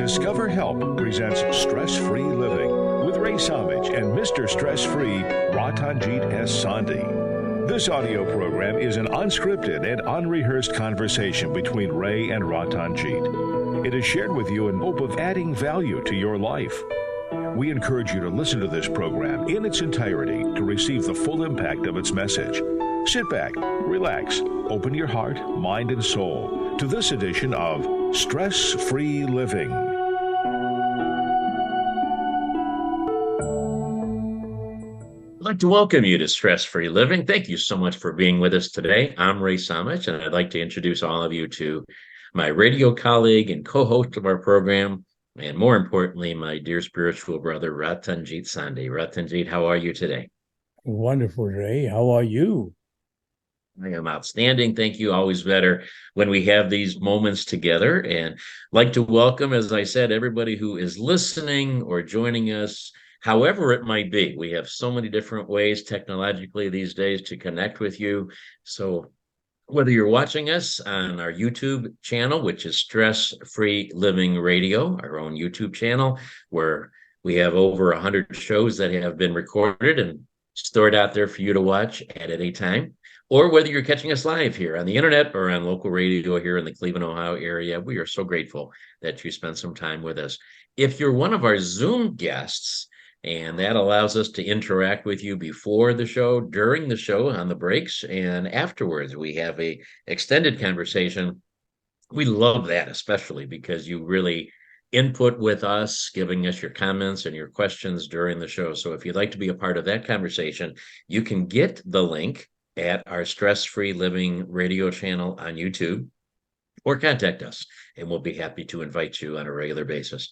Discover Help presents Stress-Free Living with Ray Samich and Mr. Stress-Free Ratanjit S. Sandhi. This audio program is an unscripted and unrehearsed conversation between Ray and Ratanjit. It is shared with you in hope of adding value to your life. We encourage you to listen to this program in its entirety to receive the full impact of its message. Sit back, relax, open your heart, mind, and soul to this edition of Stress-Free Living. I'd like to welcome you to Stress-Free Living. Thank you so much for being with us today. I'm Ray Samich, and I'd like to introduce all of you to my radio colleague and co-host of our program, and more importantly, my dear spiritual brother, Ratanjit Sandhi. Ratanjit, how are you today? Wonderful, Ray. How are you? I am outstanding. Thank you. Always better when we have these moments together. And I'd like to welcome, as I said, everybody who is listening or joining us, however it might be. We have so many different ways technologically these days to connect with you. So whether you're watching us on our YouTube channel, which is Stress Free Living Radio, our own YouTube channel, where we have over 100 shows that have been recorded and stored out there for you to watch at any time, or whether you're catching us live here on the internet or on local radio here in the Cleveland, Ohio area, we are so grateful that you spent some time with us. If you're one of our Zoom guests, and that allows us to interact with you before the show, during the show, on the breaks, and afterwards. We have a extended conversation. We love that, especially because you really input with us, giving us your comments and your questions during the show. So if you'd like to be a part of that conversation, you can get the link at our Stress-Free Living radio channel on YouTube, or contact us, and we'll be happy to invite you on a regular basis.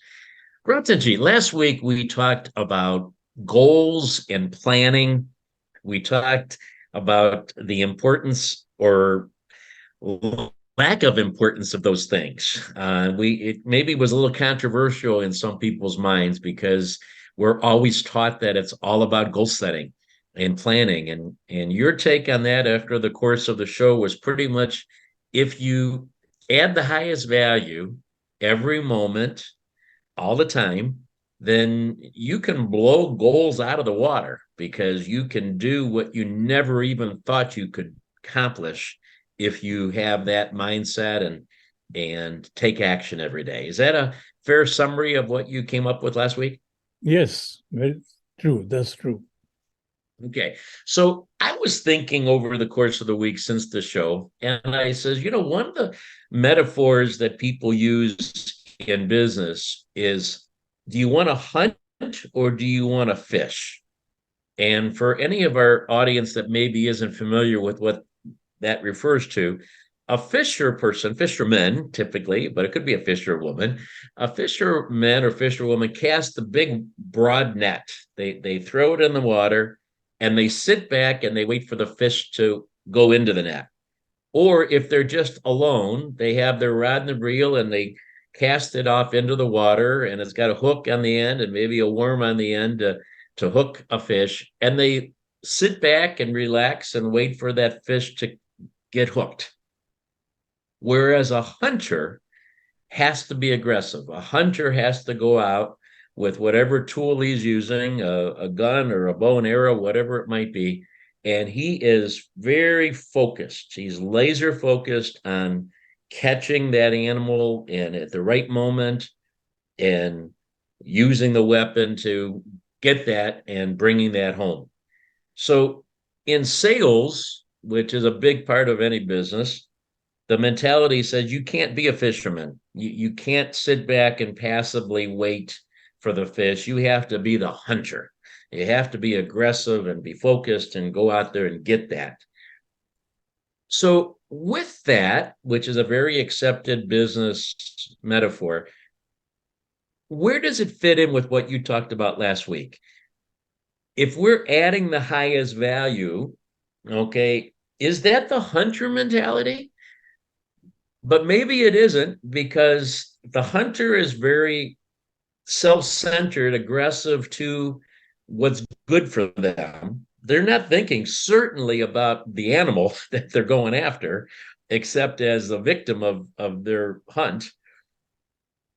Ratanjit, last week we talked about goals and planning. We talked about the importance or lack of importance of those things. It maybe was a little controversial in some people's minds because we're always taught that it's all about goal setting and planning. And your take on that after the course of the show was pretty much, if you add the highest value every moment, all the time, then you can blow goals out of the water because you can do what you never even thought you could accomplish if you have that mindset and take action every day. Is that a fair summary of what you came up with last week? Yes, very true. That's true. Okay. So I was thinking over the course of the week since the show, and I says, one of the metaphors that people use in business is, do you want to hunt or do you want to fish? And for any of our audience that maybe isn't familiar with what that refers to, a fishermen typically, but it could be a fisherwoman, a fisherman or fisherwoman cast the big broad net. They throw it in the water and they sit back and they wait for the fish to go into the net. Or if they're just alone, they have their rod and the reel and they cast it off into the water, and it's got a hook on the end and maybe a worm on the end to hook a fish. And they sit back and relax and wait for that fish to get hooked. Whereas a hunter has to be aggressive. A hunter has to go out with whatever tool he's using, a gun or a bow and arrow, whatever it might be. And he is very focused. He's laser focused on catching that animal and at the right moment and using the weapon to get that and bringing that home. So in sales, which is a big part of any business, the mentality says you can't be a fisherman. You can't sit back and passively wait for the fish. You have to be the hunter. You have to be aggressive and be focused and go out there and get that. So with that, which is a very accepted business metaphor, where does it fit in with what you talked about last week? If we're adding the highest value, okay, is that the hunter mentality? But maybe it isn't, because the hunter is very self-centered, aggressive to what's good for them. They're not thinking certainly about the animal that they're going after, except as a victim of their hunt.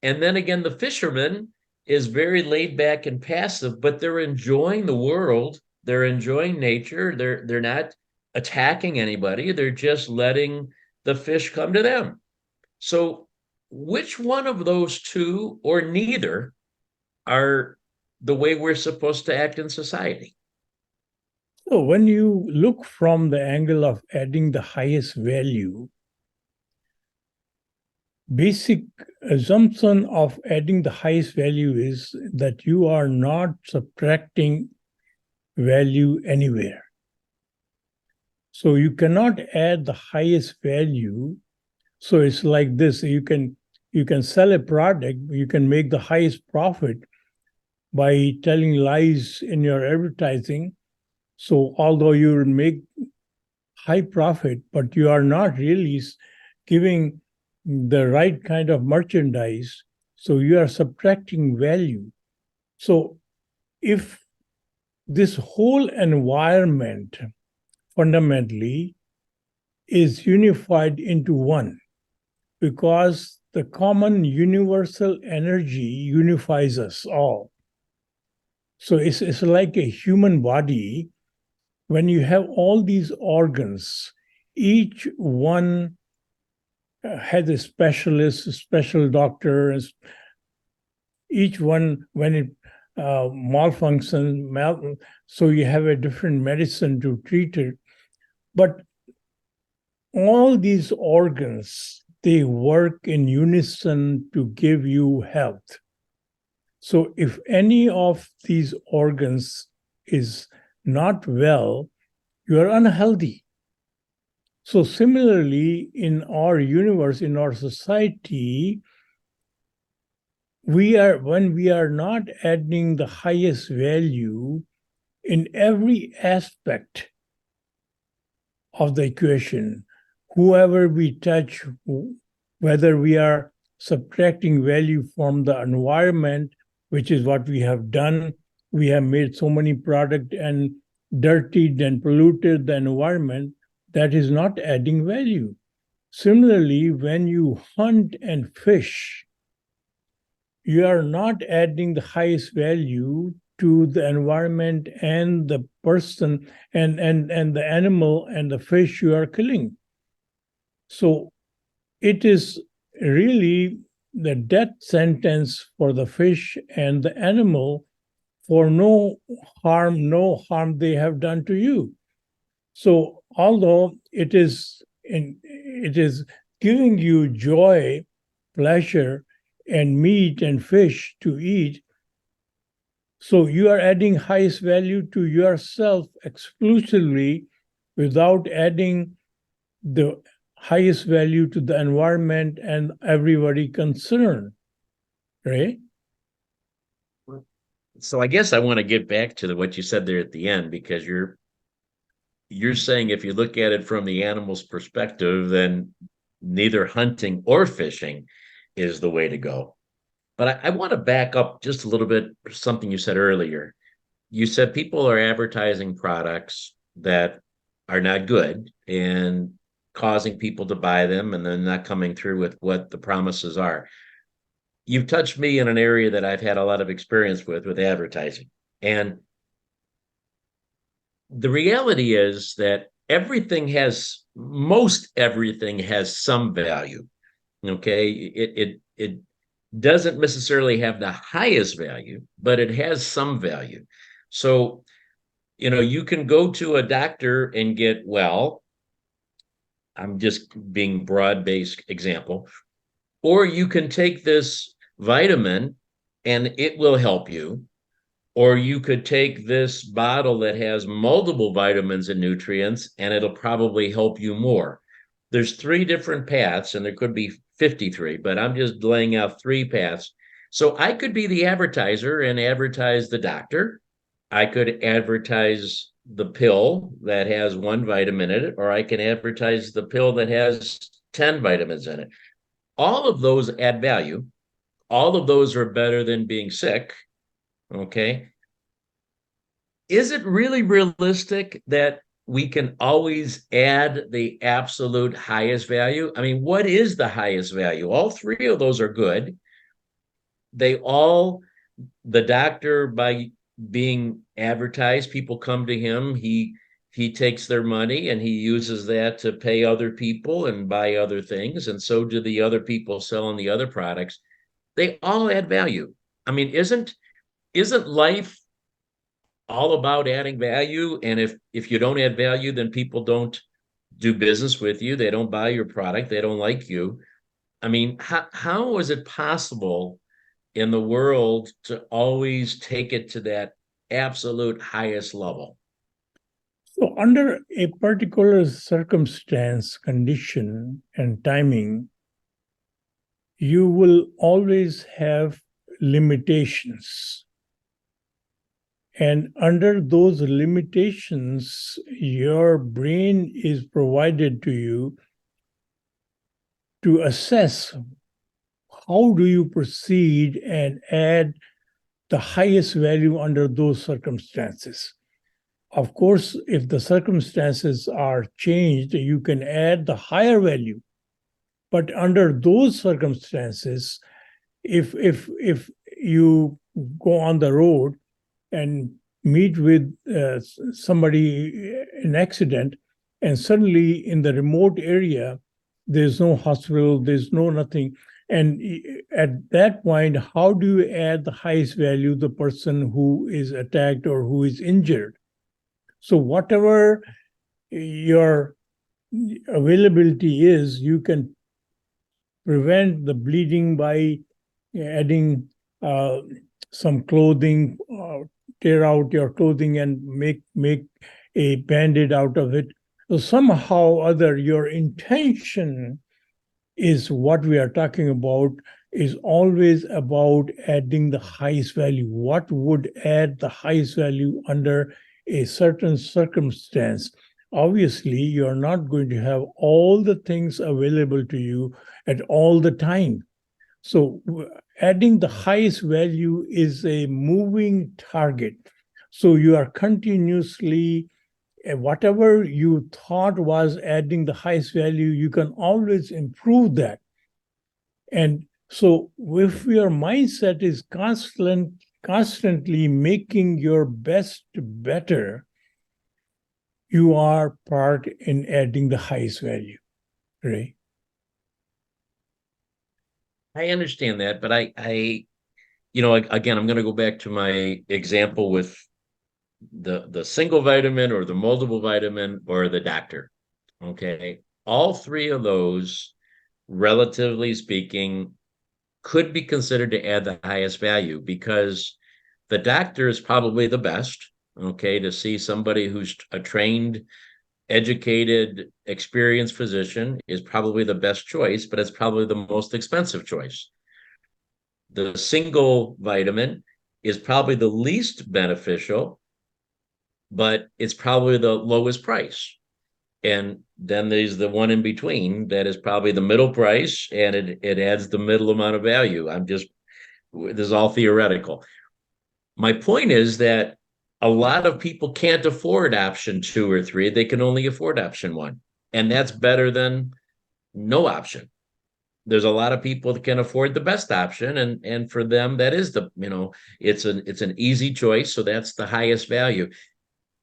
And then again, the fisherman is very laid back and passive, but they're enjoying the world. They're enjoying nature. They're not attacking anybody. They're just letting the fish come to them. So which one of those two or neither are the way we're supposed to act in society? So when you look from the angle of adding the highest value, basic assumption of adding the highest value is that you are not subtracting value anywhere. So you cannot add the highest value. So it's like this: you can sell a product, you can make the highest profit by telling lies in your advertising. So although you will make high profit, but you are not really giving the right kind of merchandise, so you are subtracting value. So if this whole environment fundamentally is unified into one, because the common universal energy unifies us all. So it's like a human body. When you have all these organs, each one has a specialist, a special doctor. Each one, when it malfunctions, so you have a different medicine to treat it. But all these organs, they work in unison to give you health. So if any of these organs is not well, you are unhealthy. So similarly, in our universe, in our society, when we are not adding the highest value in every aspect of the equation, whoever we touch, whether we are subtracting value from the environment, which is what we have done. We have made so many products and dirtied and polluted the environment. That is not adding value. Similarly, when you hunt and fish, you are not adding the highest value to the environment and the person and the animal and the fish you are killing. So it is really the death sentence for the fish and the animal for no harm they have done to you. So although it is giving you joy, pleasure, and meat and fish to eat, so you are adding highest value to yourself exclusively without adding the highest value to the environment and everybody concerned, right? So I guess I want to get back to what you said there at the end, because you're saying if you look at it from the animal's perspective, then neither hunting or fishing is the way to go. But I want to back up just a little bit, something you said earlier. You said people are advertising products that are not good and causing people to buy them and then not coming through with what the promises are. You've touched me in an area that I've had a lot of experience with advertising. And the reality is that most everything has some value. Okay. It doesn't necessarily have the highest value, but it has some value. So, you can go to a doctor and get well. I'm just being broad-based example. Or you can take this vitamin and it will help you. Or you could take this bottle that has multiple vitamins and nutrients and it'll probably help you more. There's 3 different paths, and there could be 53, but I'm just laying out 3 paths. So I could be the advertiser and advertise the doctor. I could advertise the pill that has 1 vitamin in it, or I can advertise the pill that has 10 vitamins in it. All of those add value. All of those are better than being sick. Okay. Is it really realistic that we can always add the absolute highest value? I mean, what is the highest value? All 3 of those are good. the doctor, by being advertised, people come to him. He takes their money and he uses that to pay other people and buy other things, and so do the other people selling the other products. They all add value. I mean, isn't life all about adding value? And if you don't add value, then people don't do business with you. They don't buy your product. They don't like you. I mean, how is it possible in the world to always take it to that absolute highest level? So, under a particular circumstance, condition, and timing, you will always have limitations. And under those limitations, your brain is provided to you to assess how do you proceed and add the highest value under those circumstances. Of course, if the circumstances are changed, you can add the higher value. But under those circumstances, if you go on the road and meet with somebody, an accident, and suddenly in the remote area, there's no hospital, there's no nothing. And at that point, how do you add the highest value, the person who is attacked or who is injured? So whatever your availability is, you can prevent the bleeding by adding some clothing, tear out your clothing and make a band-aid out of it. So somehow or other, your intention is what we are talking about, is always about adding the highest value. What would add the highest value under a certain circumstance? Obviously, you're not going to have all the things available to you at all the time. So adding the highest value is a moving target. So you are continuously, whatever you thought was adding the highest value, you can always improve that. And so if your mindset is constantly making your best better, you are part in adding the highest value, Ray. I understand that, but again, I'm going to go back to my example with the single vitamin or the multiple vitamin or the doctor. Okay. All three of those, relatively speaking, could be considered to add the highest value, because the doctor is probably the best, okay, to see somebody who's a trained, educated, experienced physician is probably the best choice, but it's probably the most expensive choice. The single vitamin is probably the least beneficial, but it's probably the lowest price. And then there's the one in between that is probably the middle price, and it adds the middle amount of value. This is all theoretical. My point is that a lot of people can't afford option 2 or 3. They can only afford option 1. And that's better than no option. There's a lot of people that can afford the best option. And for them, that is it's an easy choice. So that's the highest value.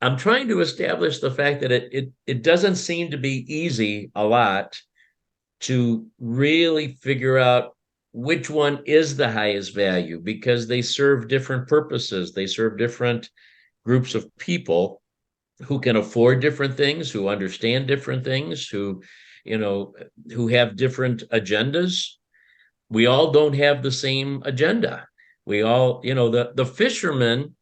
I'm trying to establish the fact that it doesn't seem to be easy a lot to really figure out which one is the highest value, because they serve different purposes. They serve different groups of people who can afford different things, who understand different things, who have different agendas. We all don't have the same agenda. We all, the fisherman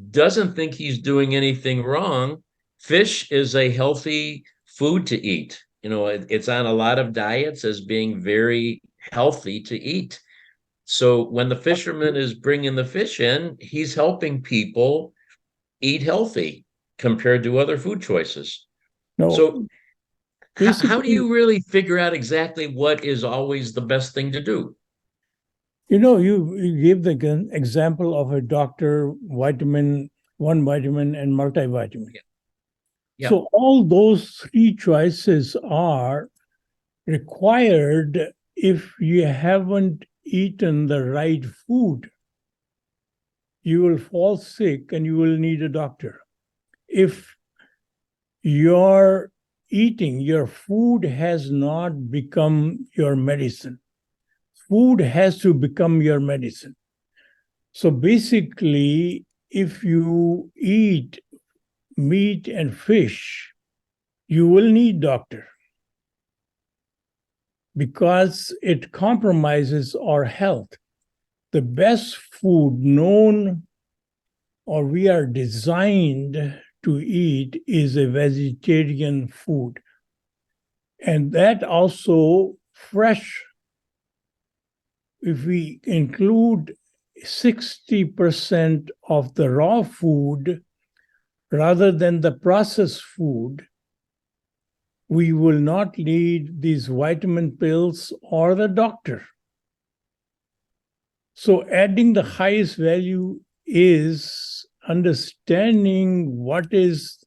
doesn't think he's doing anything wrong. Fish is a healthy food to eat. It's on a lot of diets as being very healthy to eat. So when the fisherman is bringing the fish in, he's helping people eat healthy compared to other food choices. No. So how do you really figure out exactly what is always the best thing to do? You gave the example of a doctor, vitamin, one vitamin, and multivitamin. Yeah. Yeah. So all those 3 choices are required if you haven't eaten the right food, you will fall sick and you will need a doctor. If your food has not become your medicine, food has to become your medicine. So basically, if you eat meat and fish, you will need doctor because it compromises our health. The best food known or we are designed to eat is a vegetarian food. And that also fresh, if we include 60% of the raw food rather than the processed food, we will not need these vitamin pills or the doctor. So adding the highest value is understanding what is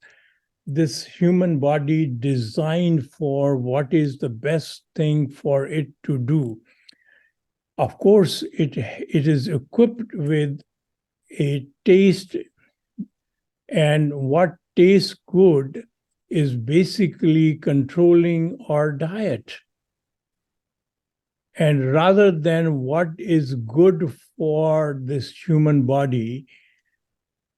this human body designed for, what is the best thing for it to do. Of course, it is equipped with a taste, and what tastes good is basically controlling our diet. And rather than what is good for this human body,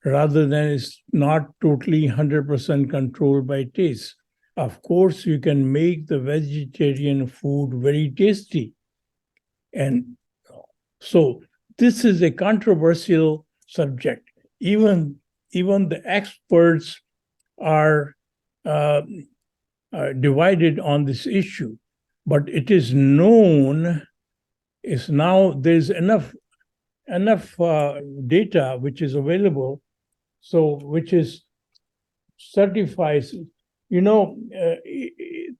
rather than it's not totally 100% controlled by taste. Of course, you can make the vegetarian food very tasty. And so this is a controversial subject. Even the experts are divided on this issue. But it is known, is now there's enough data which is available, so which is certifies. There's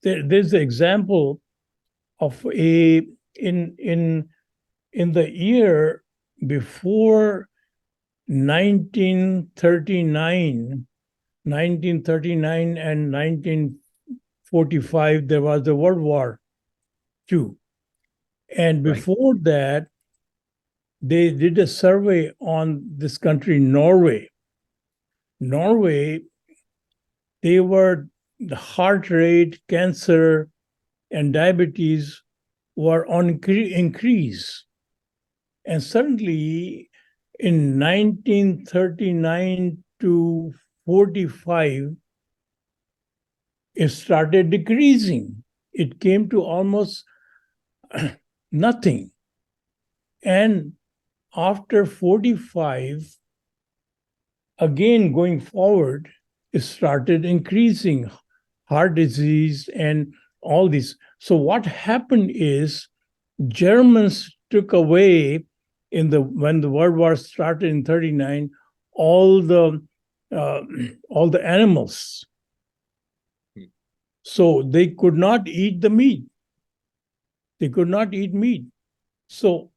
the example of in the year before 1939 and 1945, there was the World War II. And before that, they did a survey on this country, Norway. The heart rate, cancer, and diabetes were on increase. And suddenly, in 1939 to 45, it started decreasing. It came to almost nothing. And after 45, again going forward, it started increasing, heart disease and all this. So what happened is Germans took away when the World War started in 39, all the animals. So they could not eat the meat. They could not eat meat. So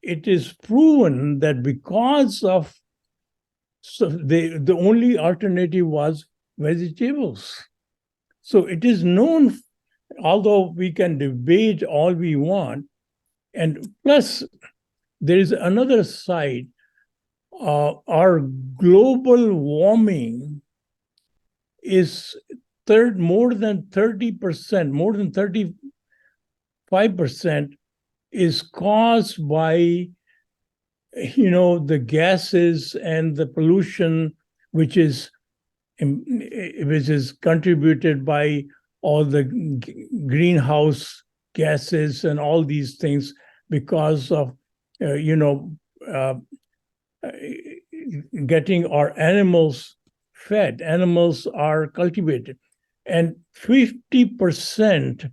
it is proven that because of the only alternative was vegetables. So it is known, although we can debate all we want, and plus there is another side. Our global warming is more than 30%, more than 35% is caused by the gases and the pollution which is contributed by all the greenhouse gases and all these things because of getting our animals fed. Animals are cultivated, and 50%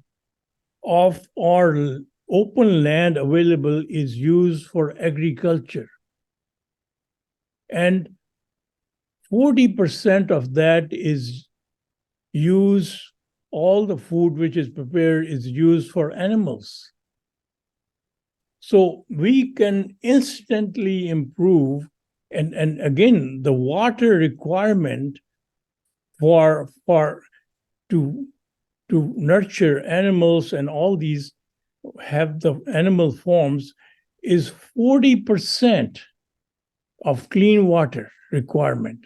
of our open land available is used for agriculture. And 40% of that is used, all the food which is prepared is used for animals. So we can instantly improve, and again, the water requirement to nurture animals and all these have the animal forms is 40% of clean water requirement.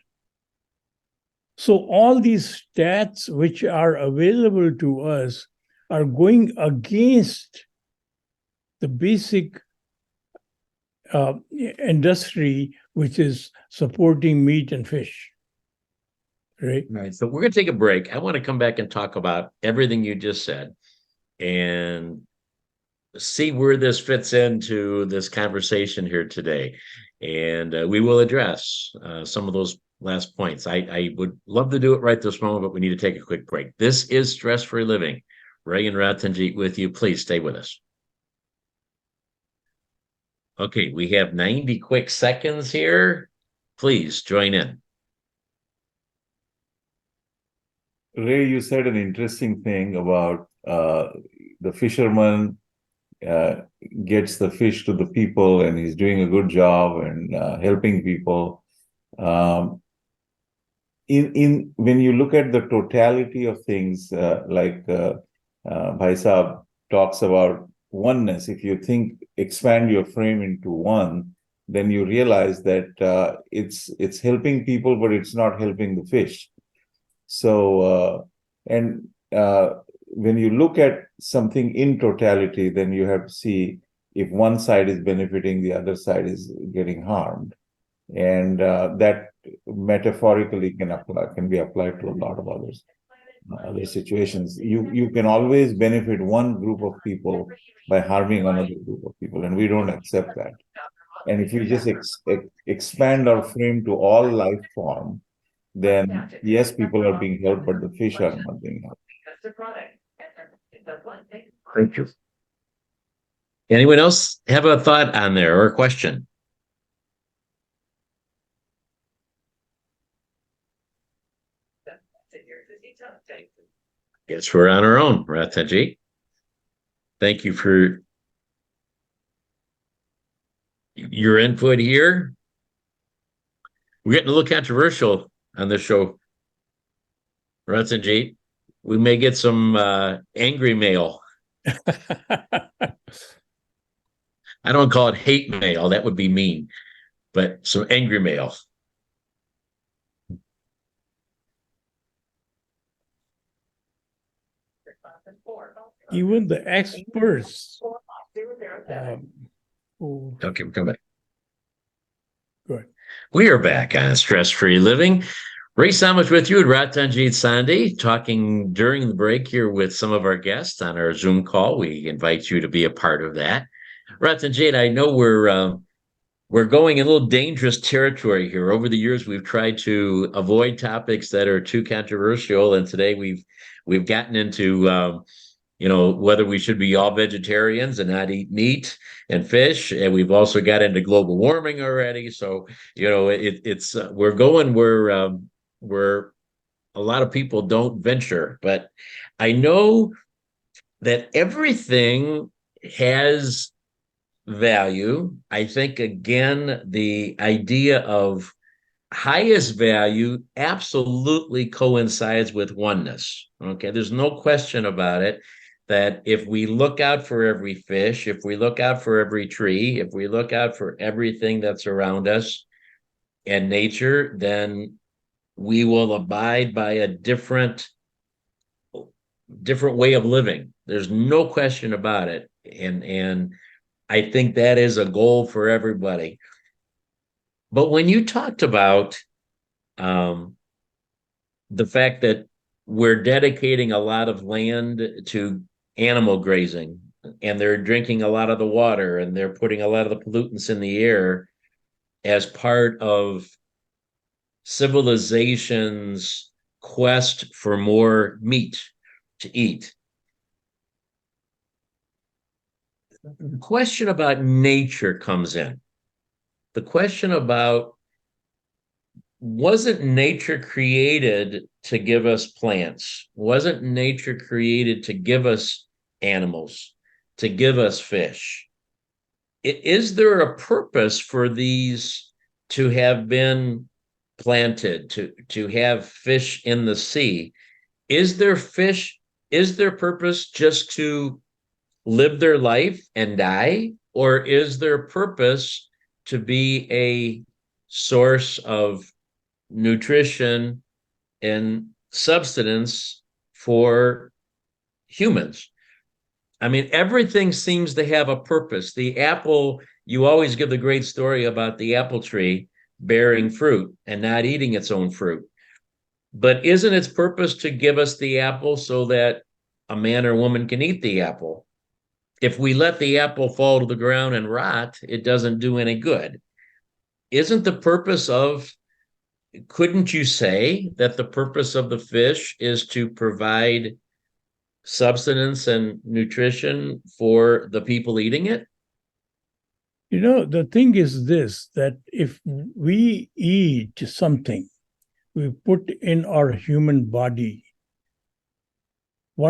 So all these stats which are available to us are going against the basic industry which is supporting meat and fish. Right. Right. So we're going to take a break. I want to come back and talk about everything you just said and see where this fits into this conversation here today. And we will address some of those last points. I would love to do it right this moment, but we need to take a quick break. This is Stress-Free Living. Ray and Ratanjit with you. Please stay with us. Okay, we have 90 quick seconds here. Please join in. Ray, you said an interesting thing about the fisherman gets the fish to the people and he's doing a good job and helping people. When you look at the totality of things, like Bhai Saab talks about oneness, if you expand your frame into one, then you realize that it's helping people, but it's not helping the fish. So, when you look at something in totality, then you have to see if one side is benefiting, the other side is getting harmed. And that metaphorically can be applied to a lot of other situations. You can always benefit one group of people by harming another group of people, and we don't accept that. And if you just expand our frame to all life form, then yes, people are being helped, but the fish are not being helped. Thank you. Anyone else have a thought on there or a question? Guess we're on our own, Ratanjit. Thank you for your input here. We're getting a little controversial on this show, Ratanjit. We may get some angry mail. I don't call it hate mail. That would be mean. But some angry mail. Even the experts. Okay, we'll come back. Good. We are back on Stress-Free Living. Ray Samich with you and Ratanjit Sandhi, talking during the break here with some of our guests on our Zoom call. We invite you to be a part of that. Ratanjit, I know we're going in a little dangerous territory here. Over the years, we've tried to avoid topics that are too controversial, and today we've gotten into whether we should be all vegetarians and not eat meat and fish, and we've also got into global warming already. So it's we're going where a lot of people don't venture, but I know that everything has value. I think, again, the idea of highest value absolutely coincides with oneness. Okay, there's no question about it that if we look out for every fish, if we look out for every tree, if we look out for everything that's around us and nature, then we will abide by a different way of living. There's no question about it. And I think that is a goal for everybody. But when you talked about the fact that we're dedicating a lot of land to animal grazing, and they're drinking a lot of the water, and they're putting a lot of the pollutants in the air as part of civilization's quest for more meat to eat. The question about nature comes in. The question about, wasn't nature created to give us plants? Wasn't nature created to give us animals, to give us fish? Is there a purpose for these to have been planted, to have fish in the sea? Is there purpose just to live their life and die? Or is their purpose to be a source of nutrition and substance for humans? I mean, everything seems to have a purpose. The apple, you always give the great story about the apple tree bearing fruit and not eating its own fruit. But isn't its purpose to give us the apple so that a man or woman can eat the apple? If we let the apple fall to the ground and rot, it doesn't do any good. Isn't the purpose of, couldn't you say that the purpose of the fish is to provide substance and nutrition for the people eating it? The thing is this, that if we eat something, we put in our human body, there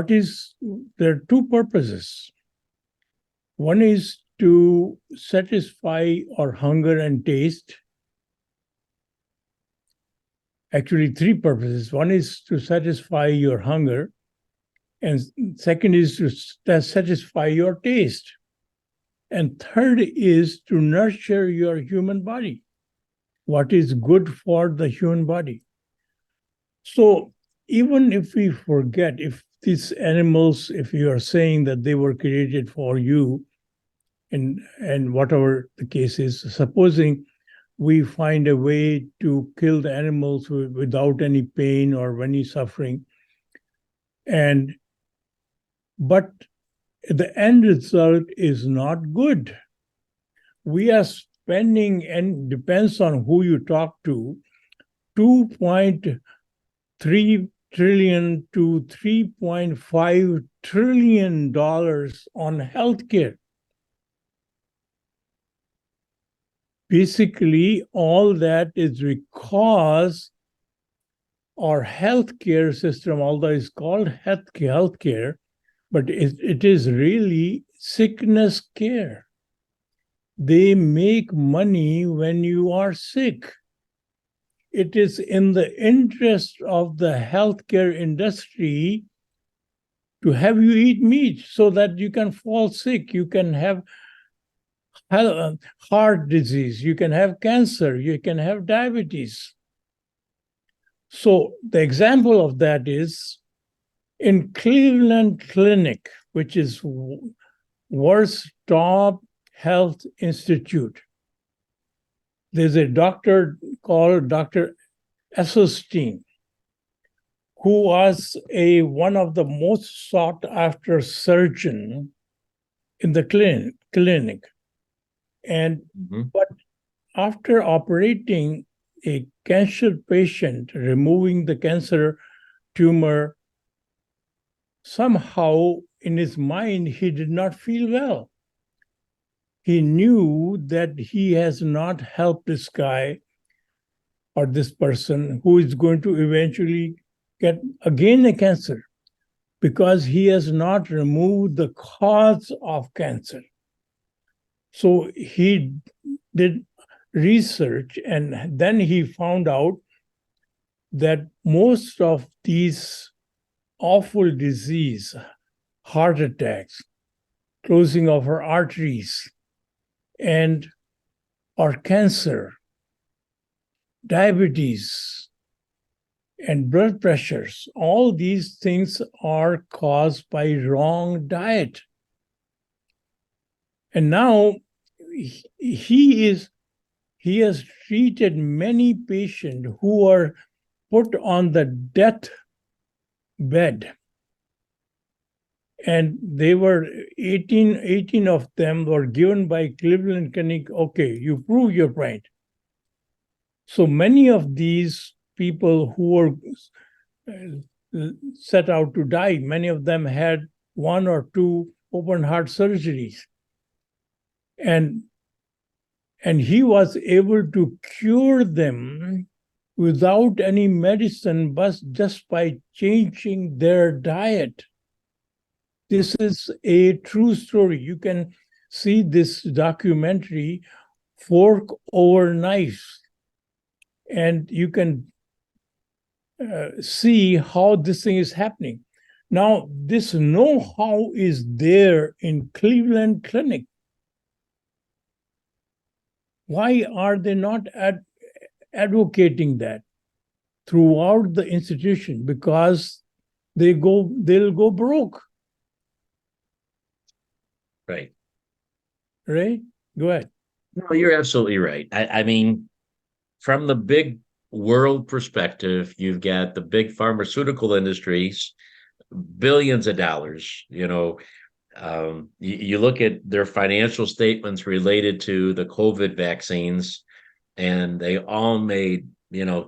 are two purposes. One is to satisfy our hunger and taste. Actually, three purposes. One is to satisfy your hunger, and second is to satisfy your taste. And third is to nurture your human body, what is good for the human body. So even if we forget, if these animals, if you are saying that they were created for you, and whatever the case is, supposing we find a way to kill the animals without any pain or any suffering, but the end result is not good. We are spending, and depends on who you talk to, $2.3 trillion to $3.5 trillion on healthcare. Basically, all that is because our healthcare system, although it's called healthcare, but it is really sickness care. They make money when you are sick. It is in the interest of the healthcare industry to have you eat meat so that you can fall sick. You can have heart disease, you can have cancer, you can have diabetes. So the example of that is in Cleveland Clinic, which is world's top health institute. There's a doctor called Dr. Esselstyn, who was one of the most sought after surgeon in the clinic. And but after operating a cancer patient, removing the cancer tumor, somehow in his mind, he did not feel well. He knew that he has not helped this guy or this person who is going to eventually get again a cancer, because he has not removed the cause of cancer. So he did research, and then he found out that most of these awful disease, heart attacks, closing of our arteries, and our cancer, diabetes, and blood pressures, all these things are caused by wrong diet. And now he has treated many patients who are put on the death bed. And they were 18 of them were given by Cleveland Clinic, okay, you prove your point. So many of these people who were set out to die, many of them had 1 or 2 open heart surgeries. And he was able to cure them without any medicine, but just by changing their diet. This is a true story. You can see this documentary, Fork Over Knife, and you can see how this thing is happening. Now, this know-how is there in Cleveland Clinic. Why are they not advocating that throughout the institution? Because they'll go broke. Right. Right? Go ahead. No, you're absolutely right. I mean, from the big world perspective, you've got the big pharmaceutical industries, billions of dollars. You look at their financial statements related to the COVID vaccines, and they all made,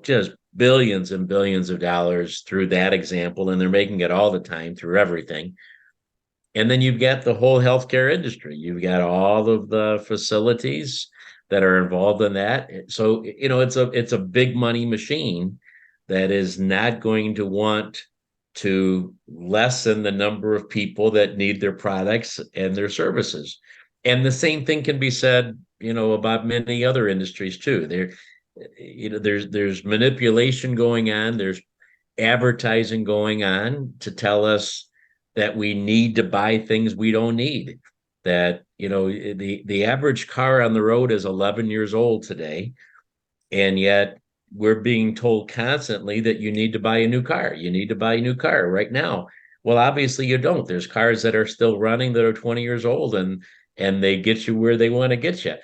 just billions and billions of dollars through that example, and they're making it all the time through everything. And then you've got the whole healthcare industry. You've got all of the facilities that are involved in that. So, it's a big money machine that is not going to want to lessen the number of people that need their products and their services. And the same thing can be said, about many other industries too. There's manipulation going on. There's advertising going on to tell us that we need to buy things we don't need. That, the average car on the road is 11 years old today, and yet we're being told constantly that you need to buy a new car. You need to buy a new car right now. Well, obviously you don't. There's cars that are still running that are 20 years old, and they get you where they want to get you.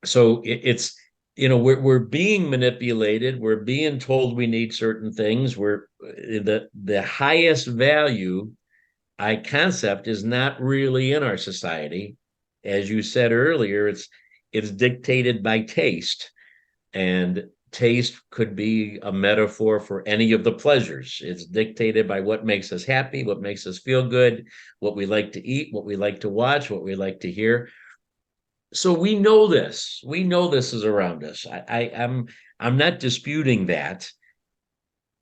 So it's, we're being manipulated. We're being told we need certain things. The highest value concept is not really in our society. As you said earlier, it's dictated by taste, and taste could be a metaphor for any of the pleasures. It's dictated by what makes us happy, what makes us feel good, what we like to eat, what we like to watch, what we like to hear. So we know this. We know this is around us. I'm not disputing that.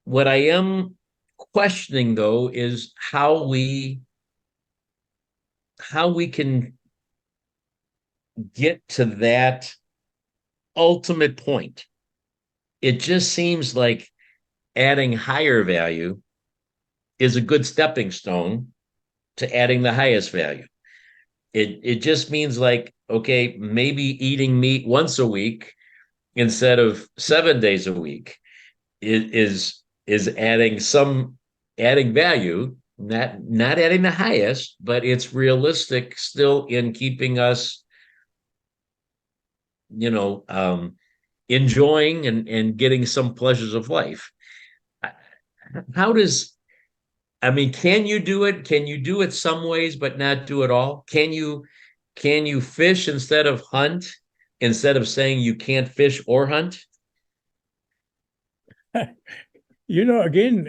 What I am questioning, though, is how we can get to that ultimate point. It just seems like adding higher value is a good stepping stone to adding the highest value. It just means like, okay, maybe eating meat once a week instead of 7 days a week is adding value, not adding the highest, but it's realistic still in keeping us, enjoying and getting some pleasures of life. Can you do it? Can you do it some ways, but not do it all? Can you fish instead of hunt, instead of saying you can't fish or hunt? Again,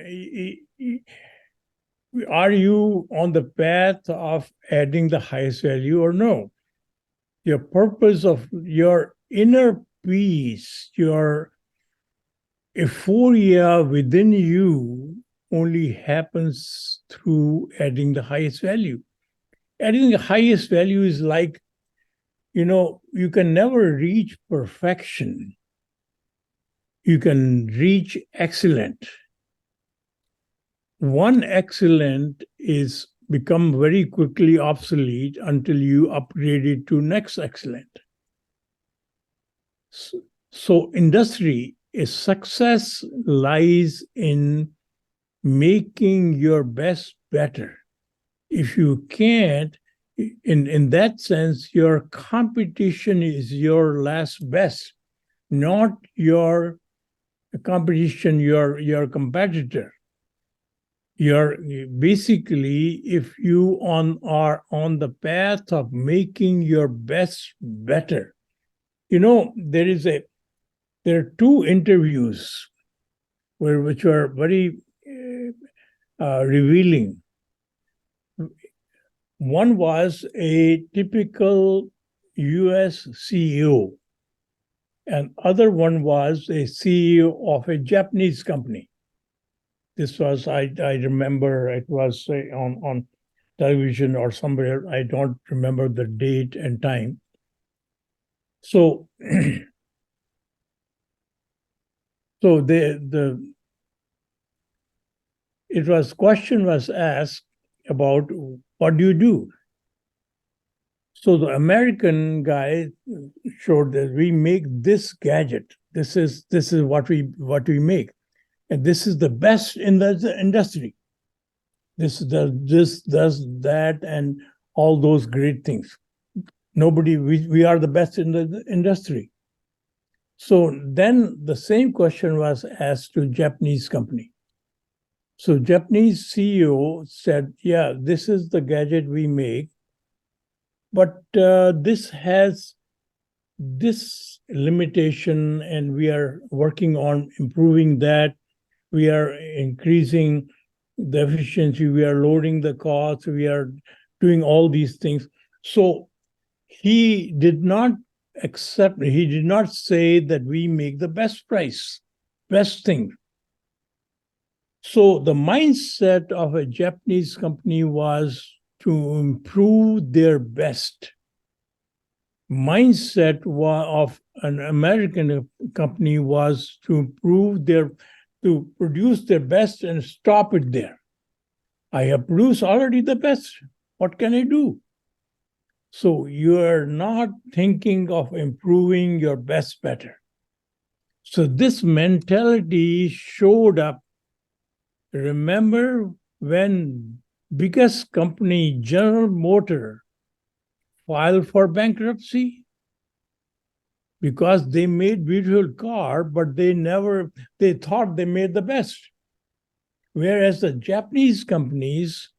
are you on the path of adding the highest value or no? Your purpose of your inner peace, your euphoria within you only happens through adding the highest value. Adding the highest value is like, you can never reach perfection. You can reach excellent. One excellent is become very quickly obsolete until you upgrade it to next excellent. So industry is success lies in making your best better. If you can't, in that sense, your competition is your last best, not your competition, your competitor. You're basically, if you are on the path of making your best better, there are two interviews which are very revealing. One was a typical US CEO, and other one was a CEO of a Japanese company. This was, I remember it was on television or somewhere. I don't remember the date and time. So, so the question was asked about what do you do? So the American guy showed that we make this gadget. This is what we make, and this is the best in the industry. This does that, and all those great things. We are the best in the industry. So then the same question was asked to Japanese company. So Japanese CEO said, yeah, this is the gadget we make, but this has this limitation, and we are working on improving that. We are increasing the efficiency, we are lowering the costs, we are doing all these things. So he did not say that we make the best price, best thing. So the mindset of a Japanese company was to improve their best. Mindset of an American company was to produce their best and stop it there. I have produced already the best. What can I do? So you are not thinking of improving your best better. So this mentality showed up. Remember when biggest company, General Motors, filed for bankruptcy? Because they made beautiful car, but they thought they made the best. Whereas the Japanese companies,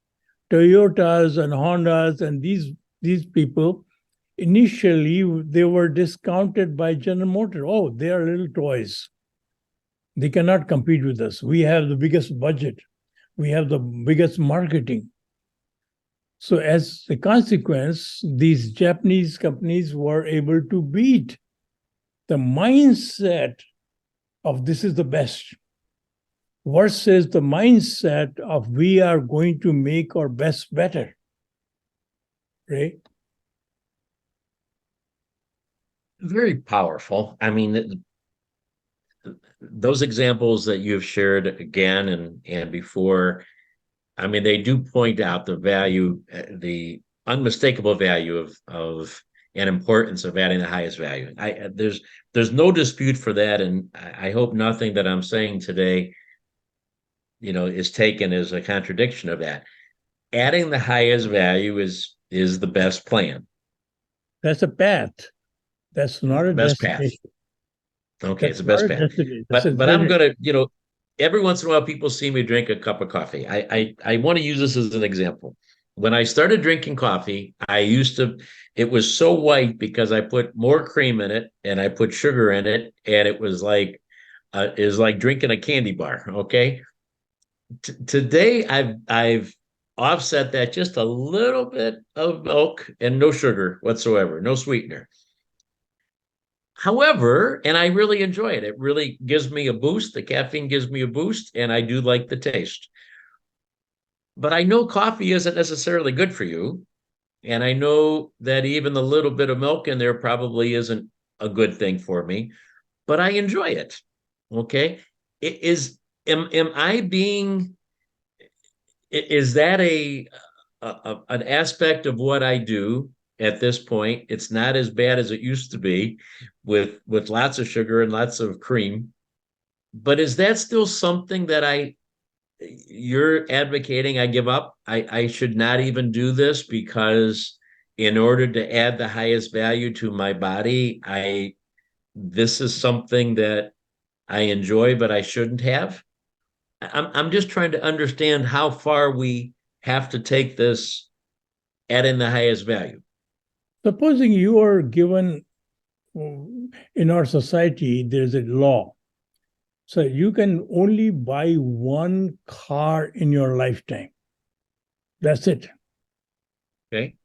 Toyotas and Hondas and these people, initially they were discounted by General Motors. Oh, they are little toys. They cannot compete with us. We have the biggest budget. We have the biggest marketing. So as a consequence, these Japanese companies were able to beat the mindset of this is the best versus the mindset of we are going to make our best better. Right? Very powerful. I mean, those examples that you've shared again and before, I mean, they do point out the value, the unmistakable value of and importance of adding the highest value. There's no dispute for that, and I hope nothing that I'm saying today, is taken as a contradiction of that. Adding the highest value is the best plan. That's a path. That's not a best destination. path. Okay, That's it's the best path. But I'm gonna, every once in a while people see me drink a cup of coffee. I want to use this as an example. When I started drinking coffee, it was so white because I put more cream in it and I put sugar in it, and it was like drinking a candy bar. Okay. Today I've offset that just a little bit of milk and no sugar whatsoever, no sweetener. However, and I really enjoy it. It really gives me a boost. The caffeine gives me a boost, and I do like the taste. But I know coffee isn't necessarily good for you. And I know that even the little bit of milk in there probably isn't a good thing for me, but I enjoy it. Okay. Am I being, is that an aspect of what I do at this point? It's not as bad as it used to be with lots of sugar and lots of cream. But is that still something that you're advocating I give up? I should not even do this because in order to add the highest value to my body, this is something that I enjoy, but I shouldn't have. I'm just trying to understand how far we have to take this adding the highest value. Supposing you are given, in our society, there's a law. So you can only buy one car in your lifetime. That's it. Okay.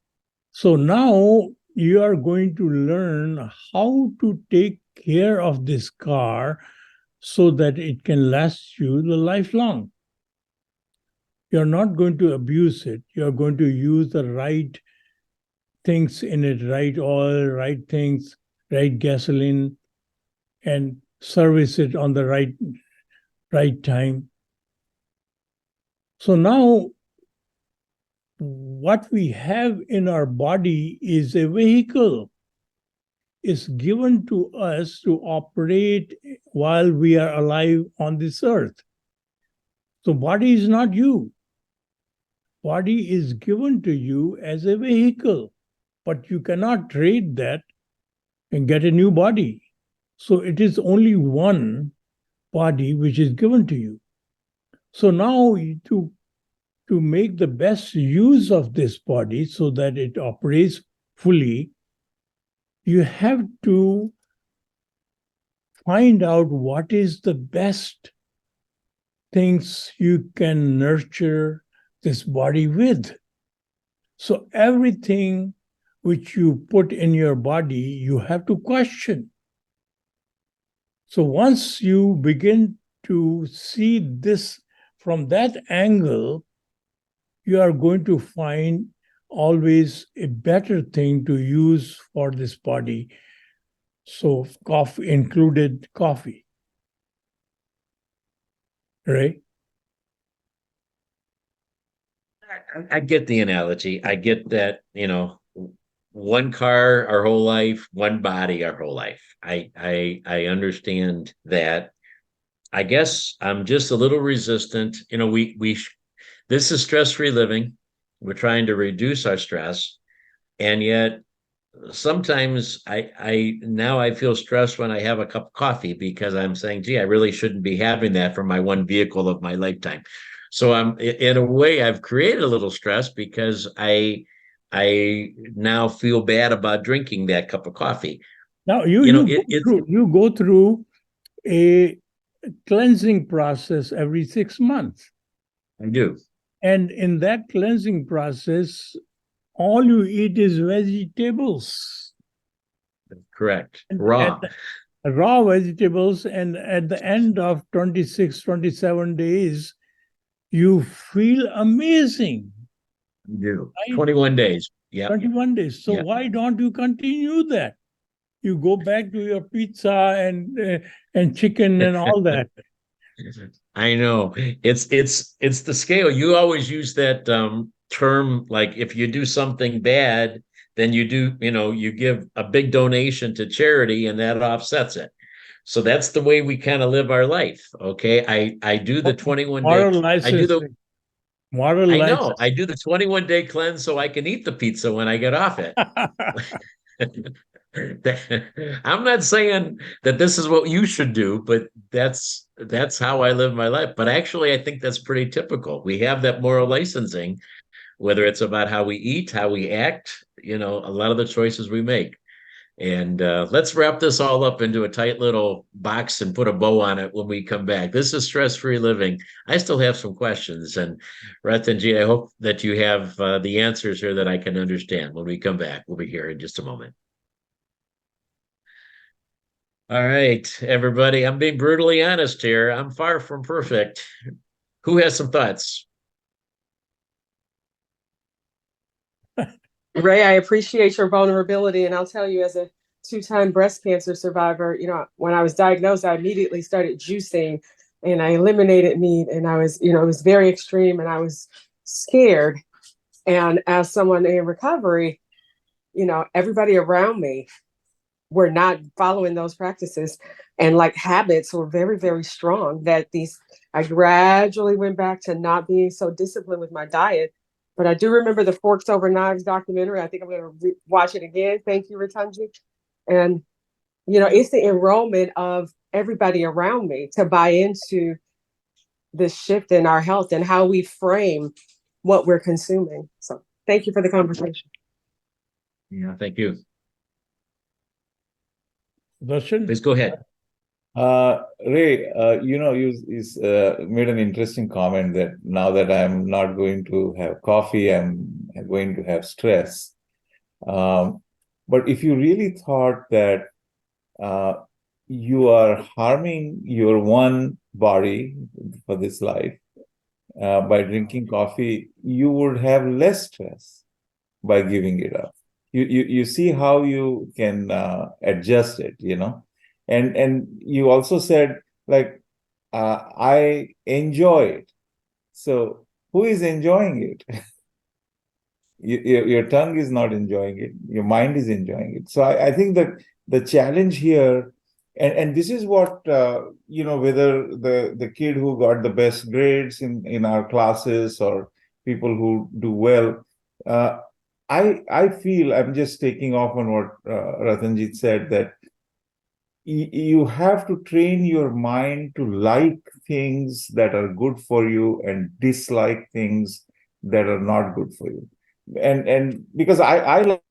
So now you are going to learn how to take care of this car so that it can last you the lifelong. You're not going to abuse it. You're going to use the right things in it, right oil, right things, right gasoline, and service it on the right time. So now what we have in our body is a vehicle. Is given to us to operate while we are alive on this earth. So body is not you. Body is given to you as a vehicle, but you cannot trade that and get a new body. So it is only one body which is given to you. So now to make the best use of this body so that it operates fully, you have to find out what is the best things you can nurture this body with. So everything which you put in your body, you have to question. So once you begin to see this from that angle, you are going to find always a better thing to use for this body. So coffee included coffee. Right? I get the analogy. I get that, one car our whole life, one body our whole life. I understand that. I guess I'm just a little resistant. This is stress-free living. We're trying to reduce our stress, and yet sometimes I feel stressed when I have a cup of coffee because I'm saying, gee, I really shouldn't be having that for my one vehicle of my lifetime. So in a way, I've created a little stress because I now feel bad about drinking that cup of coffee. Now you go through a cleansing process every 6 months. I do. And in that cleansing process, all you eat is vegetables. Correct. Raw. Raw vegetables. And at the end of 26, 27 days, you feel amazing. You do. Right? 21 days. Yeah. 21 days. So why don't you continue that? You go back to your pizza and chicken and all that. I know. It's the scale. You always use that term, like if you do something bad, then you give a big donation to charity and that offsets it. So that's the way we kind of live our life. Okay. I do the 21 day. I know. I do the 21 day cleanse so I can eat the pizza when I get off it. I'm not saying that this is what you should do, but that's how I live my life. But actually, I think that's pretty typical. We have that moral licensing, whether it's about how we eat, how we act, a lot of the choices we make. And let's wrap this all up into a tight little box and put a bow on it when we come back. This is Stress-Free Living. I still have some questions. And Ratanjit, I hope that you have the answers here that I can understand when we come back. We'll be here in just a moment. All right, everybody. I'm being brutally honest here. I'm far from perfect. Who has some thoughts? Ray, I appreciate your vulnerability. And I'll tell you, as a 2-time breast cancer survivor, when I was diagnosed, I immediately started juicing and I eliminated meat. And I was, it was very extreme and I was scared. And as someone in recovery, everybody around me were not following those practices, and like habits were very, very strong I gradually went back to not being so disciplined with my diet. But I do remember the Forks Over Knives documentary. I think I'm going to watch it again. Thank you, Ratanjit. And, it's the enrollment of everybody around me to buy into this shift in our health and how we frame what we're consuming. So thank you for the conversation. Yeah, thank you. Darshan? Please go ahead. Ray, you made an interesting comment that now that I'm not going to have coffee, I'm going to have stress. But if you really thought that you are harming your one body for this life by drinking coffee, you would have less stress by giving it up. You see how you can adjust it, and you also said I enjoy it. So who is enjoying it? Your tongue is not enjoying it. Your mind is enjoying it. So I think that the challenge here, and this is what, whether the kid who got the best grades in our classes or people who do well, I feel, I'm just taking off on what Ratanjit said, that you have to train your mind to like things that are good for you and dislike things that are not good for you. And because I like.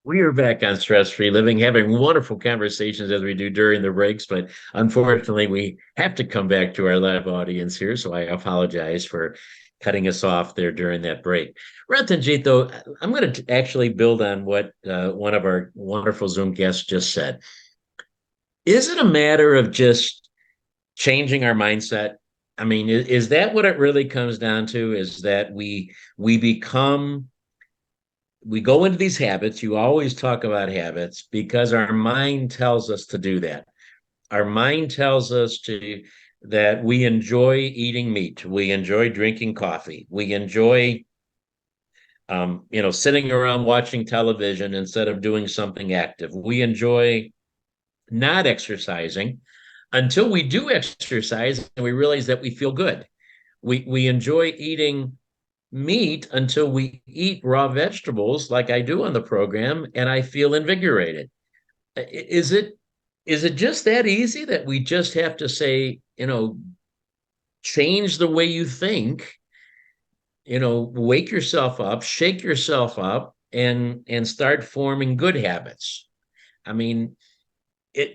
We are back on Stress Free Living, having wonderful conversations as we do during the breaks, but unfortunately, we have to come back to our live audience here. So I apologize for cutting us off there during that break. Ratanjit, though, I'm going to actually build on what one of our wonderful Zoom guests just said. Is it a matter of just changing our mindset? I mean, is that what it really comes down to? Is that we go into these habits. You always talk about habits because our mind tells us to do that. Our mind tells us that we enjoy eating meat. We enjoy drinking coffee. We enjoy, sitting around watching television instead of doing something active. We enjoy not exercising until we do exercise and we realize that we feel good. We enjoy eating meat until we eat raw vegetables like I do on the program and I feel invigorated. Is it just that easy that we just have to say, change the way you think, wake yourself up, shake yourself up and start forming good habits? I mean,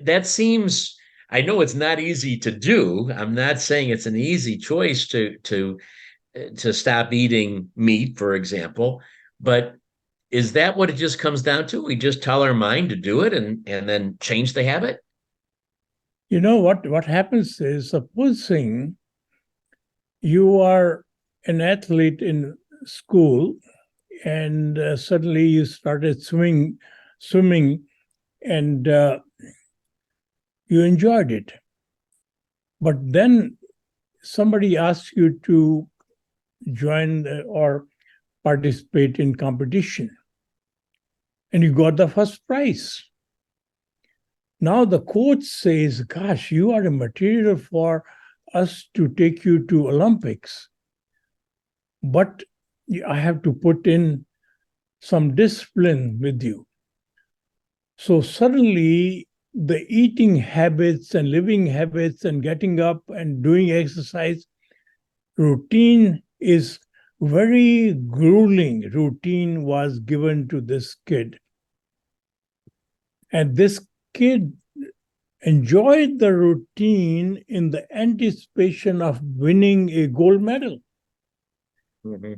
that seems, I know it's not easy to do. I'm not saying it's an easy choice to stop eating meat, for example, but is that what it just comes down to? We just tell our mind to do it and then change the habit? What happens is, supposing you are an athlete in school and suddenly you started swimming and you enjoyed it. But then somebody asks you to join or participate in competition and you got the first prize. Now the coach says, gosh, you are a material for us to take you to Olympics. But I have to put in some discipline with you. So suddenly the eating habits and living habits and getting up and doing exercise routine is very grueling. Routine was given to this kid. And this kid enjoyed the routine in the anticipation of winning a gold medal. Mm-hmm.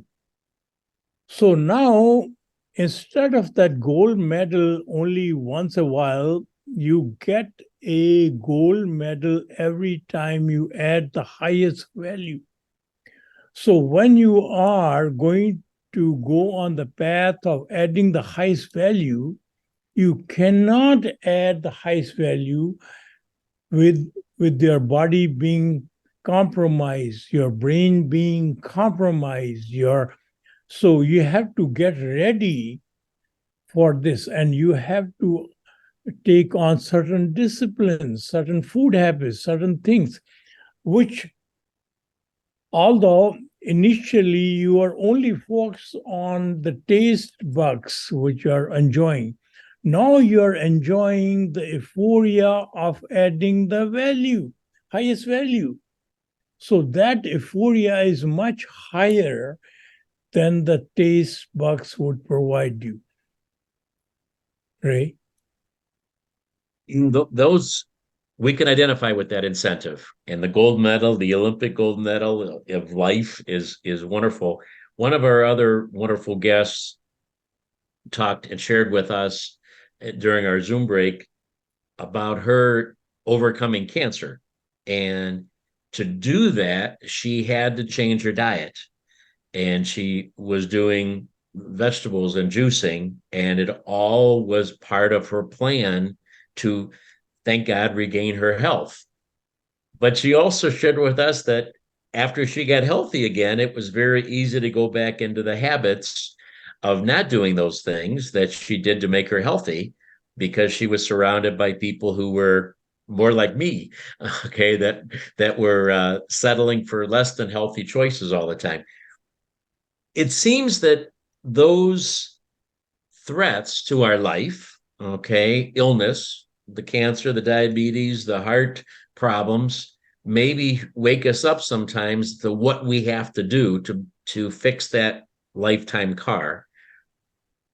So now, instead of that gold medal only once a while, you get a gold medal every time you add the highest value. So when you are going to go on the path of adding the highest value, you cannot add the highest value with your body being compromised, your brain being compromised. So you have to get ready for this, and you have to take on certain disciplines, certain food habits, certain things, which, although initially you are only focused on the taste buds which you are enjoying, now you're enjoying the euphoria of adding the value, highest value. So that euphoria is much higher than the taste buds would provide you. Ray? Those, we can identify with that incentive. And the gold medal, the Olympic gold medal of life is wonderful. One of our other wonderful guests talked and shared with us during our Zoom break about her overcoming cancer. And to do that, she had to change her diet. And she was doing vegetables and juicing, and it all was part of her plan to, thank God, regain her health. But she also shared with us that after she got healthy again, it was very easy to go back into the habits of not doing those things that she did to make her healthy, because she was surrounded by people who were more like me, okay, that were settling for less than healthy choices all the time. It seems that those threats to our life, okay, illness, the cancer, the diabetes, the heart problems, maybe wake us up sometimes to what we have to do to fix that lifetime car.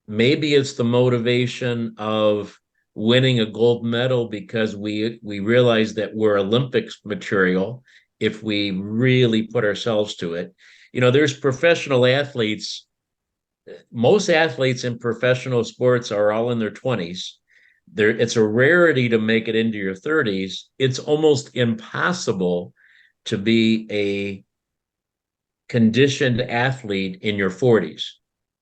Maybe it's the motivation of winning a gold medal because we realize that we're Olympics material if we really put ourselves to it. You know, there's professional athletes. Most athletes in professional sports are all in their 20s. It's a rarity to make it into your 30s. It's almost impossible to be a conditioned athlete in your 40s.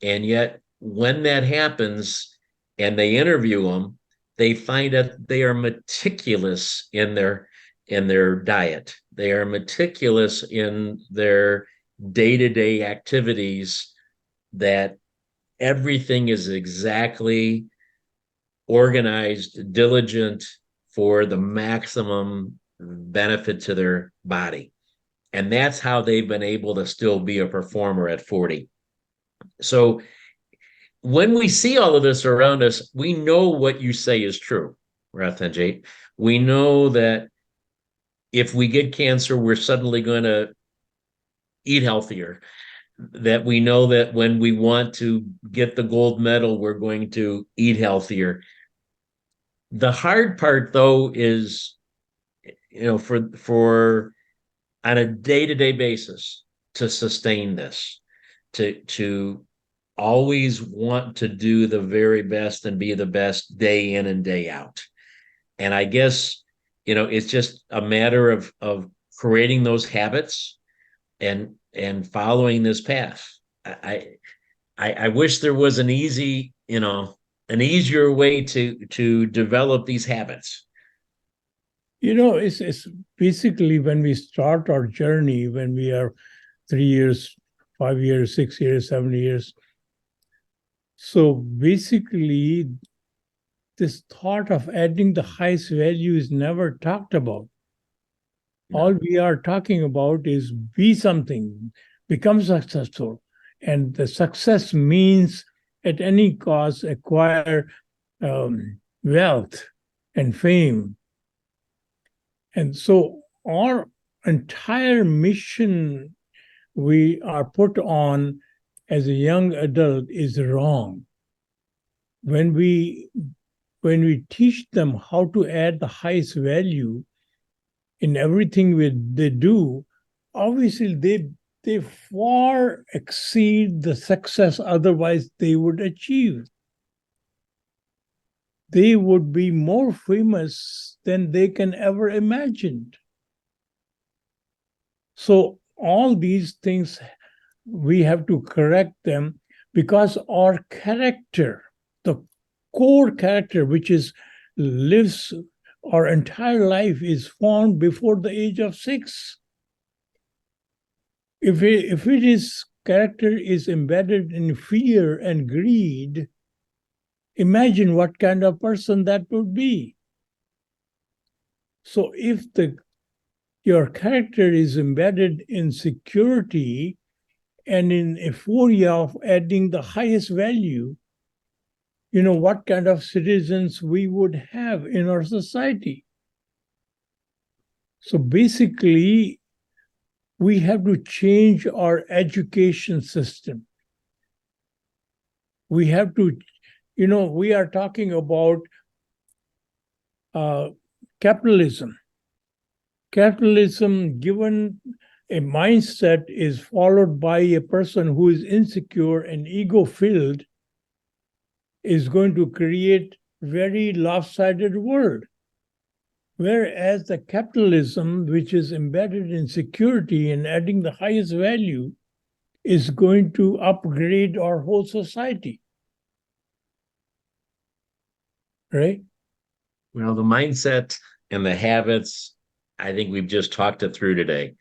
And yet, when that happens and they interview them, they find that they are meticulous in their diet. They are meticulous in their day-to-day activities, that everything is exactly organized, diligent for the maximum benefit to their body. And that's how they've been able to still be a performer at 40. So when we see all of this around us, we know what you say is true, Ratanjit. We know that if we get cancer, we're suddenly going to eat healthier. That we know that when we want to get the gold medal, we're going to eat healthier. The hard part, though, is, for on a day-to-day basis to sustain this, to always want to do the very best and be the best day in and day out. And I guess, it's just a matter of creating those habits and following this path. I wish there was an easier way to develop these habits. It's basically when we start our journey, when we are 3 years, 5 years, 6 years, 7 years. So basically, this thought of adding the highest value is never talked about. No. All we are talking about is be something, become successful. And the success means at any cost acquire wealth and fame. And so our entire mission we are put on as a young adult is wrong. When we teach them how to add the highest value in everything they do, obviously they far exceed the success otherwise they would achieve. They would be more famous than they can ever imagine. So all these things, we have to correct them because our character, the core character, which lives our entire life, is formed before the age of 6. If character is embedded in fear and greed, imagine what kind of person that would be. So if your character is embedded in security and in euphoria of adding the highest value, what kind of citizens we would have in our society. So basically, we have to change our education system. We have to, we are talking about capitalism. Capitalism, given a mindset, is followed by a person who is insecure and ego-filled, is going to create very lopsided world. Whereas the capitalism, which is embedded in security and adding the highest value, is going to upgrade our whole society. Right? Well, the mindset and the habits, I think we've just talked it through today.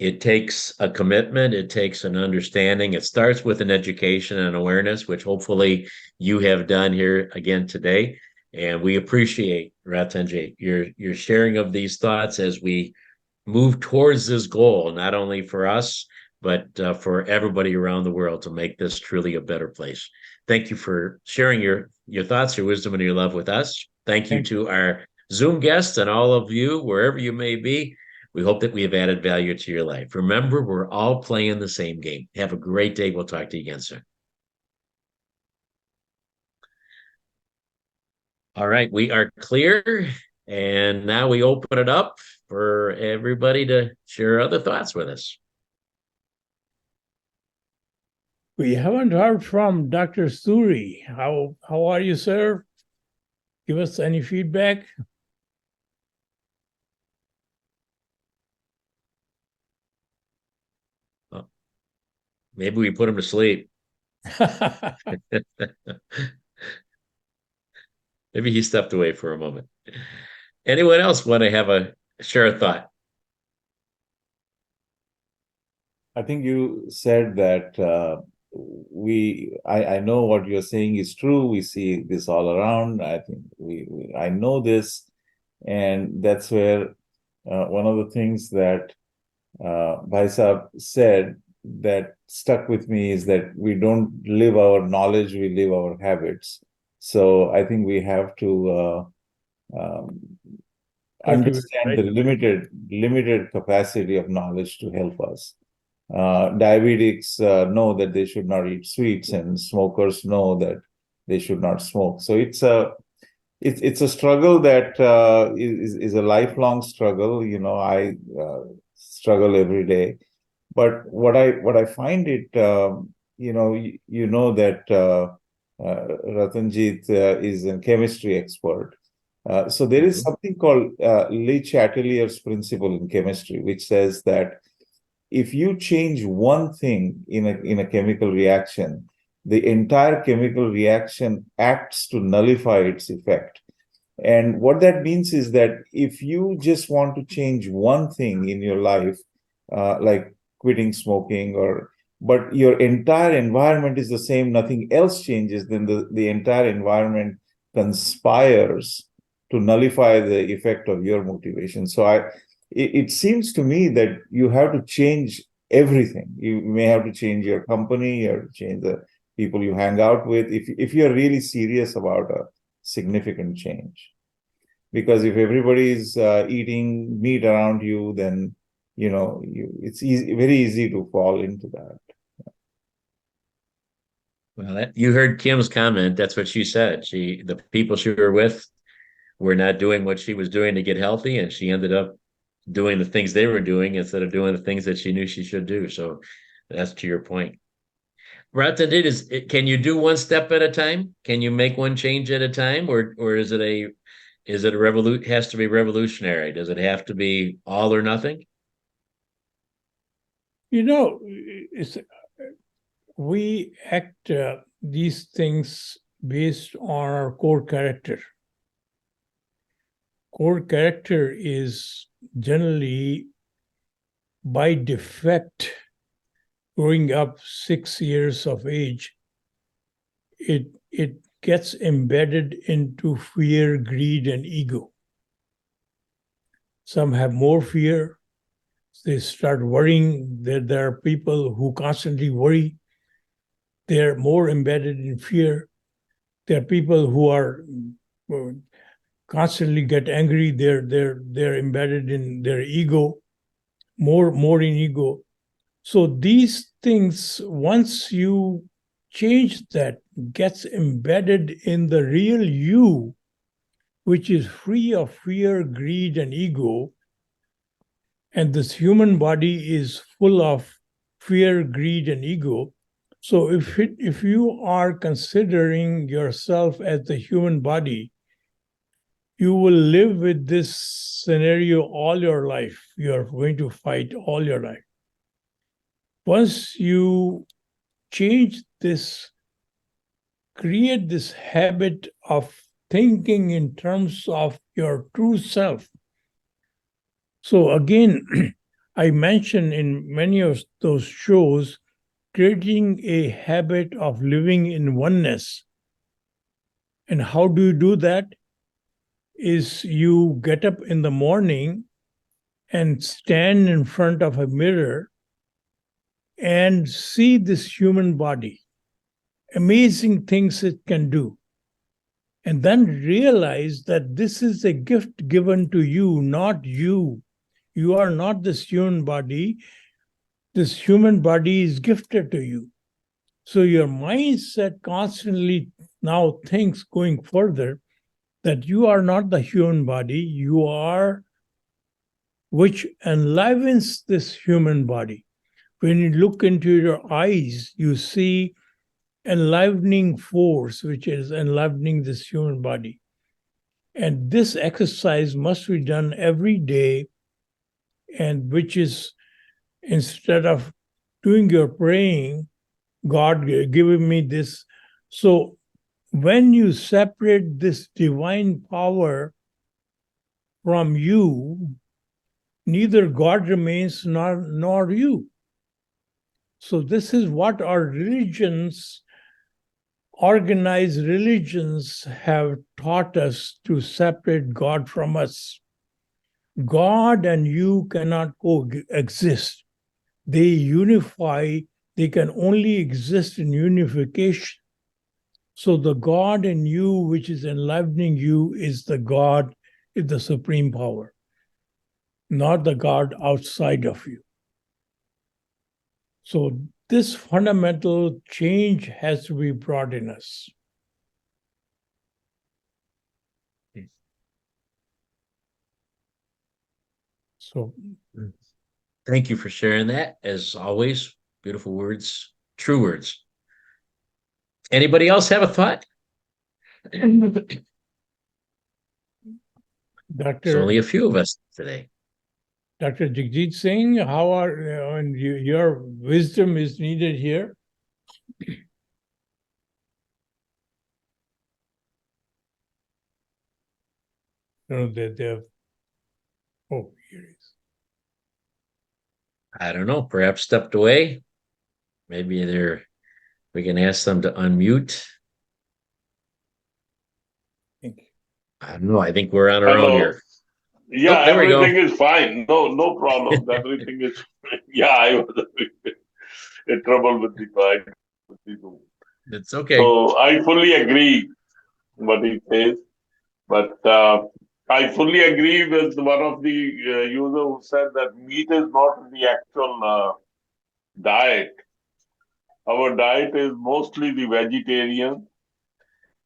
it takes a commitment. It takes an understanding. It starts with an education and awareness, which hopefully you have done here again today. And we appreciate, Ratanjit, your sharing of these thoughts as we move towards this goal, not only for us, but for everybody around the world to make this truly a better place. Thank you for sharing your thoughts, your wisdom, and your love with us. Thank you to our Zoom guests and all of you, wherever you may be. We hope that we have added value to your life. Remember, we're all playing the same game. Have a great day. We'll talk to you again soon. All right, we are clear. And now we open it up for everybody to share other thoughts with us. We haven't heard from Dr. Suri. How are you, sir? Give us any feedback. Well, maybe we put him to sleep. Maybe he stepped away for a moment. Anyone else want to share a thought? I think you said that I know what you're saying is true. We see this all around. I think I know this, and that's where one of the things that Bhai Saab said that stuck with me is that we don't live our knowledge, we live our habits. So I think we have to understand the limited capacity of knowledge to help us. Diabetics know that they should not eat sweets, and smokers know that they should not smoke. So it's a struggle that is a lifelong struggle. You know, I struggle every day. But what I find it, you know that Ratanjit is a chemistry expert. So there is something called Le Chatelier's principle in chemistry, which says that if you change one thing in a chemical reaction, the entire chemical reaction acts to nullify its effect. And what that means is that if you just want to change one thing in your life, like quitting smoking, but your entire environment is the same, nothing else changes, then the entire environment conspires to nullify the effect of your motivation. So it seems to me that you have to change everything. You may have to change your company, or change the people you hang out with, if you're really serious about a significant change. Because if everybody is eating meat around you, then it's very easy to fall into that. Well, you heard Kim's comment. That's what she said. The people she were with were not doing what she was doing to get healthy, and she ended up doing the things they were doing instead of doing the things that she knew she should do. So that's to your point. Ratanjit, can you do one step at a time? Can you make one change at a time, or is it has to be revolutionary? Does it have to be all or nothing? We act these things based on our core character. Core character is generally by defect. Growing up 6 years of age, it gets embedded into fear, greed, and ego. Some have more fear. They start worrying. There are people who constantly worry. They're more embedded in fear. There are people who are constantly get angry. They're embedded in their ego, more in ego. So these things, once you change that, gets embedded in the real you, which is free of fear, greed, and ego. And this human body is full of fear, greed, and ego. So if you are considering yourself as the human body, you will live with this scenario all your life. You are going to fight all your life. Once you change this, create this habit of thinking in terms of your true self. So again, I mentioned in many of those shows, creating a habit of living in oneness. And how do you do that? Is you get up in the morning and stand in front of a mirror and see this human body, amazing things it can do. And then realize that this is a gift given to you, not you. You are not this human body. This human body is gifted to you. So your mindset constantly now thinks going further that you are not the human body, you are which enlivens this human body. When you look into your eyes, you see enlivening force, which is enlivening this human body. And this exercise must be done every day, and which is instead of doing your praying, God giving me this. So when you separate this divine power from you, neither God remains nor you. So this is what our religions, organized religions, have taught us, to separate God from us. God and you cannot coexist. They unify, they can only exist in unification. So the God in you, which is enlivening you, is the God, is the supreme power, not the God outside of you. So this fundamental change has to be brought in us. So Thank you for sharing that. As always, beautiful words, true words. Anybody else have a thought? There's only a few of us today. Dr. Jagjit Singh, how are and your wisdom is needed here. No, they're oh, here he is. I don't know, perhaps stepped away. Maybe we can ask them to unmute. Thank you. I don't know. I think we're on our own here. Yeah, Oh, there we go. everything is fine. No problem. Everything is yeah, I was in trouble with the mic. It's okay. So I fully agree what he says, but I fully agree with one of the users who said that meat is not the actual diet. Our diet is mostly the vegetarian,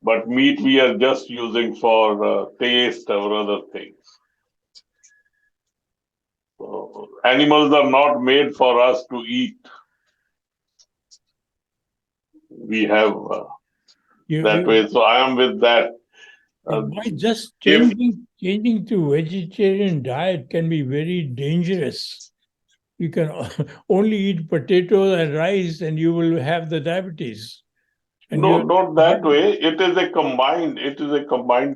but meat we are just using for taste or other things. So animals are not made for us to eat. We have that way. So I am with that. By just changing to vegetarian diet can be very dangerous. You can only eat potatoes and rice, and you will have the diabetes. And no, not that way. It is a combined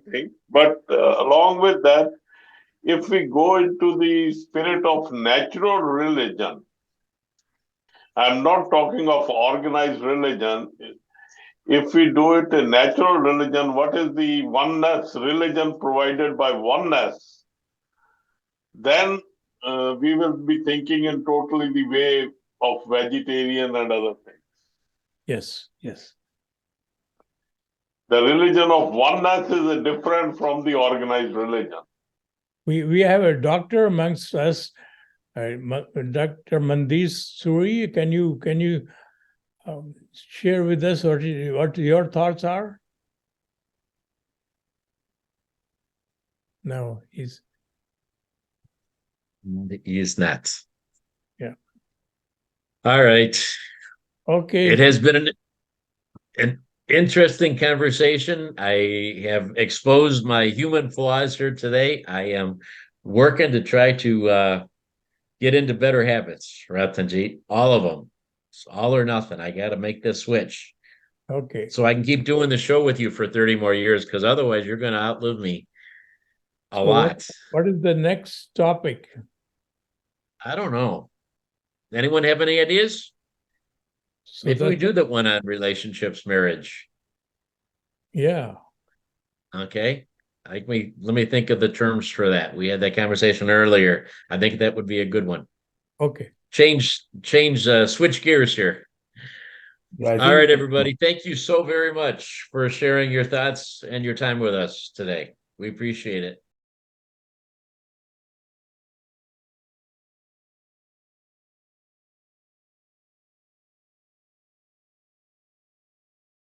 thing. But along with that, if we go into the spirit of natural religion, I'm not talking of organized religion. If we do it in natural religion, what is the oneness religion provided by oneness? Then we will be thinking in totally the way of vegetarian and other things. Yes. The religion of oneness is different from the organized religion. We have a doctor amongst us, Dr. Mandesh Suri. Can you share with us what your thoughts are? No, he is not. Yeah. All right. Okay. It has been an interesting conversation. I have exposed my human flaws here today. I am working to try to get into better habits, Ratanjit. All of them. It's all or nothing. I got to make this switch. Okay. So I can keep doing the show with you for 30 more years, because otherwise you're going to outlive me a lot. What is the next topic? I don't know. Anyone have any ideas? So Maybe we that's do that one on relationships, marriage. yeah. Okay. Let me think of the terms for that. We had that conversation earlier. I think that would be a good one. Okay. Switch gears here. Yeah, I All right, think everybody. Thank you so very much for sharing your thoughts and your time with us today. We appreciate it.